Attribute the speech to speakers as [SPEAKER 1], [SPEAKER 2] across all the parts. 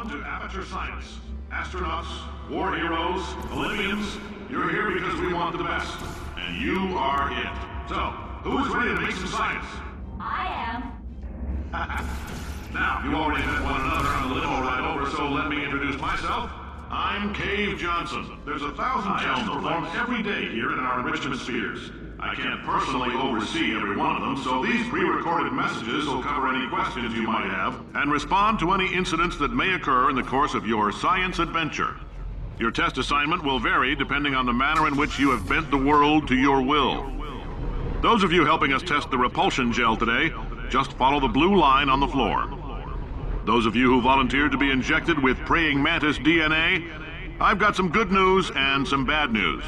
[SPEAKER 1] Welcome to Aperture Science. Astronauts, war heroes, Olympians, you're here because we want the best. And you are it. So, who is ready to make some science?
[SPEAKER 2] I am.
[SPEAKER 1] Now, you already met one another on the limo ride over, so let me introduce myself. I'm Cave Johnson. There's 1,000 tests performed every day here in our enrichment spheres. I can't personally oversee every one of them, so these pre-recorded messages will cover any questions you might have and respond to any incidents that may occur in the course of your science adventure. Your test assignment will vary depending on the manner in which you have bent the world to your will. Those of you helping us test the repulsion gel today, just follow the blue line on the floor. Those of you who volunteered to be injected with praying mantis DNA, I've got some good news and some bad news.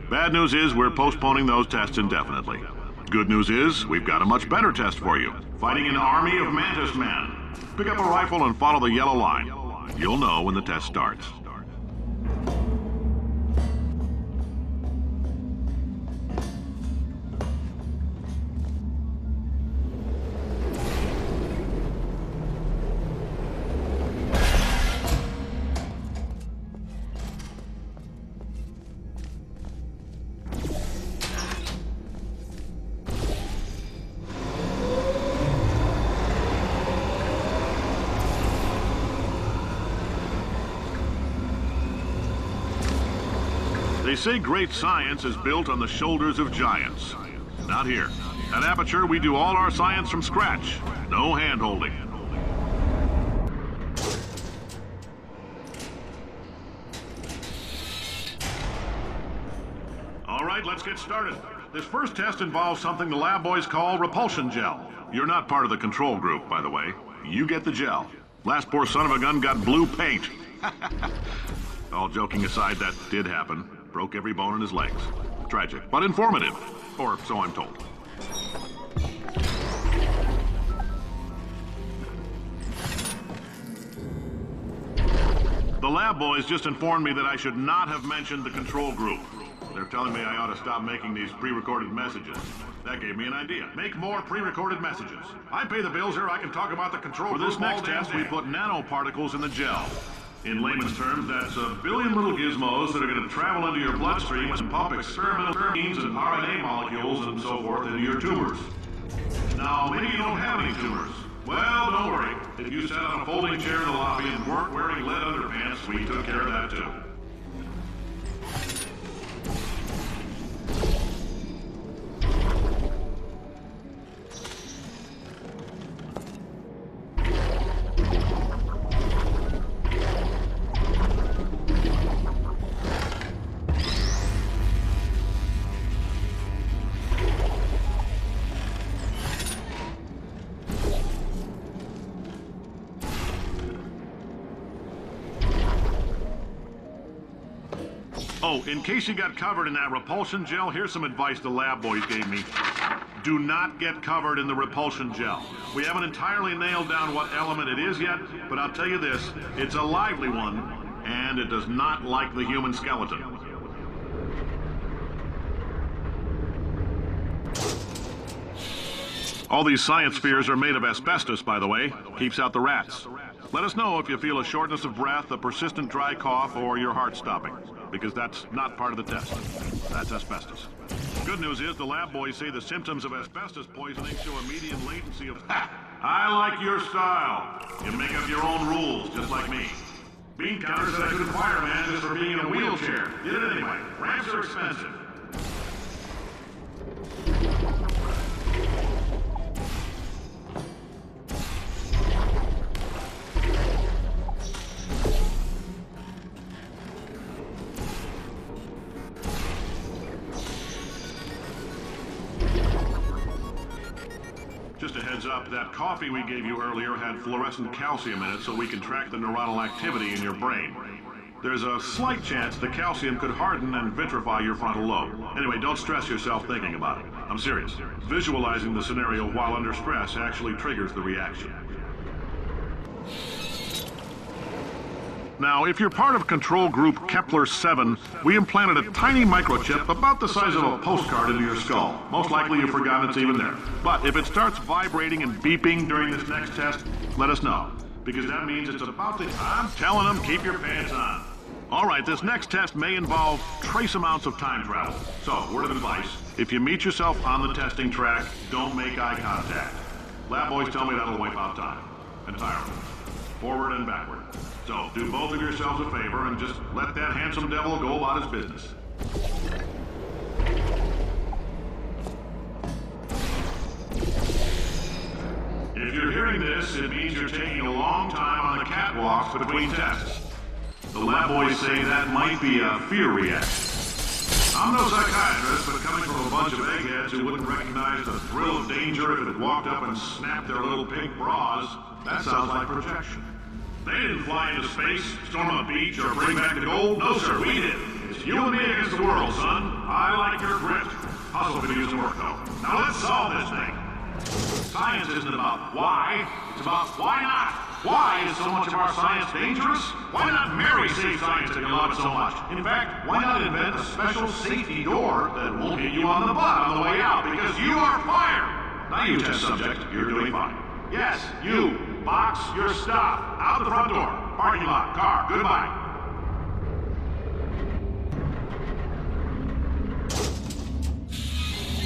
[SPEAKER 1] Bad news is we're postponing those tests indefinitely. Good news is we've got a much better test for you. Fighting an army of mantis men. Pick up a rifle and follow the yellow line. You'll know when the test starts. They say great science is built on the shoulders of giants. Not here. At Aperture, we do all our science from scratch. No hand-holding. All right, let's get started. This first test involves something the lab boys call repulsion gel. You're not part of the control group, by the way. You get the gel. Last poor son of a gun got blue paint. All joking aside, that did happen. Broke every bone in his legs. Tragic, but informative. Or so I'm told. The lab boys just informed me that I should not have mentioned the control group. They're telling me I ought to stop making these pre-recorded messages. That gave me an idea. Make more pre-recorded messages. I pay the bills here, I can talk about the control group. For this next test, we put nanoparticles in the gel. In layman's terms, that's a billion little gizmos that are going to travel into your bloodstream and pump experimental proteins and RNA molecules and so forth into your tumors. Now, maybe you don't have any tumors. Well, don't worry. If you sat on a folding chair in the lobby and weren't wearing lead underpants, we took care of that too. Oh, in case you got covered in that repulsion gel, here's some advice the lab boys gave me. Do not get covered in the repulsion gel. We haven't entirely nailed down what element it is yet, but I'll tell you this, it's a lively one, and it does not like the human skeleton. All these science spheres are made of asbestos, by the way. Keeps out the rats. Let us know if you feel a shortness of breath, a persistent dry cough, or your heart stopping. Because that's not part of the test. That's asbestos. Good news is the lab boys say the symptoms of asbestos poisoning show a median latency of... I like your style. You make up your own rules, just like me. Bean Counter said I couldn't fire a man just for being in a wheelchair. Did it anyway. Ramps are expensive. Just a heads up, that coffee we gave you earlier had fluorescent calcium in it so we can track the neuronal activity in your brain. There's a slight chance the calcium could harden and vitrify your frontal lobe. Anyway, don't stress yourself thinking about it. I'm serious. Visualizing the scenario while under stress actually triggers the reaction. Now, if you're part of control group Kepler-7, we implanted a tiny microchip about the size of a postcard into your skull. Most likely you've forgotten it's even there. But if it starts vibrating and beeping during this next test, let us know. because that means it's about the time. I'm telling them, keep your pants on. All right, this next test may involve trace amounts of time travel. So, word of advice, if you meet yourself on the testing track, don't make eye contact. Lab boys tell me that'll wipe out time. Entirely. Forward and backward. So, do both of yourselves a favor and just let that handsome devil go about his business. If you're hearing this, it means you're taking a long time on the catwalks between tests. The lab boys say that might be a fear reaction. I'm no psychiatrist, but coming from a bunch of eggheads who wouldn't recognize the thrill of danger if it had walked up and snapped their little pink bras, that sounds like projection. They didn't fly into space, storm a beach, or bring back the gold. No, sir, we did. It's you and me against the world, son. I like your grit. Hustle could use some work, though. Now let's solve this thing. Science isn't about why, it's about why not. Why is so much of our science dangerous? Why not marry safe science if you love it so much? In fact, why not invent a special safety door that won't hit you on the butt on the way out because you are fired? Now you test subject, you're doing fine. Yes, you. Box your stuff. Out the front door. Parking lot. Car. Goodbye.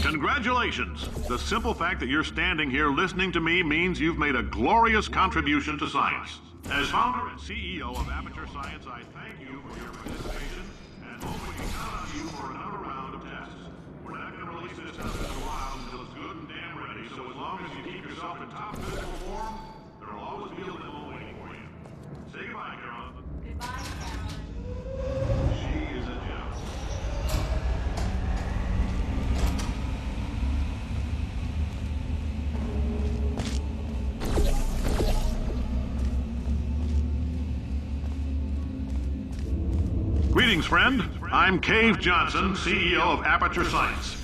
[SPEAKER 1] Congratulations! The simple fact that you're standing here listening to me means you've made a glorious contribution to science. As founder and CEO of Aperture Science, I thank you for your participation and hope we can count on you for another round of tests. We're not going to release this test in a while until it's good and damn ready, so as long as you keep yourself in top physical form, there will always be a limo waiting for you. Say goodbye, Carolyn.
[SPEAKER 2] Goodbye, Carolyn.
[SPEAKER 1] She is a gem. Greetings, friend. I'm Cave Johnson, CEO of Aperture Science.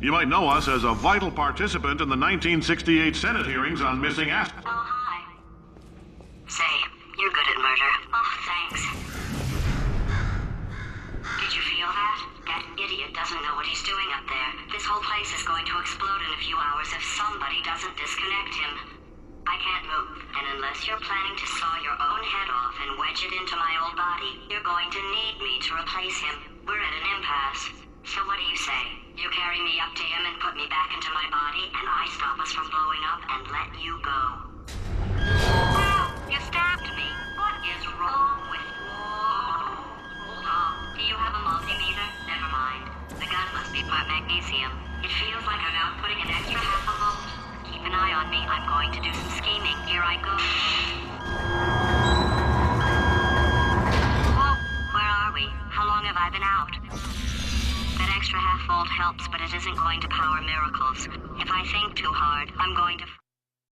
[SPEAKER 1] You might know us as a vital participant in the 1968 Senate hearings on missing astronauts.
[SPEAKER 3] Oh, hi. Say, you're good at murder. Oh, thanks. Did you feel that? That idiot doesn't know what he's doing up there. This whole place is going to explode in a few hours if somebody doesn't disconnect him. I can't move, and unless you're planning to saw your own head off and wedge it into my old body, you're going to need me to replace him. We're at an impasse. So what do you say? You carry me up to him and put me back into my body, and I stop us from blowing up and let you go. Ow! You stabbed me! What is wrong with you? Oh, do you have a multimeter? Never mind. The gun must be part magnesium. It feels like I'm outputting an extra half a volt. Keep an eye on me. I'm going to do some scheming. Here I go. Whoa, where are we? How long have I been out? That extra half volt helps, but it isn't going to power miracles. If I think too hard, I'm going to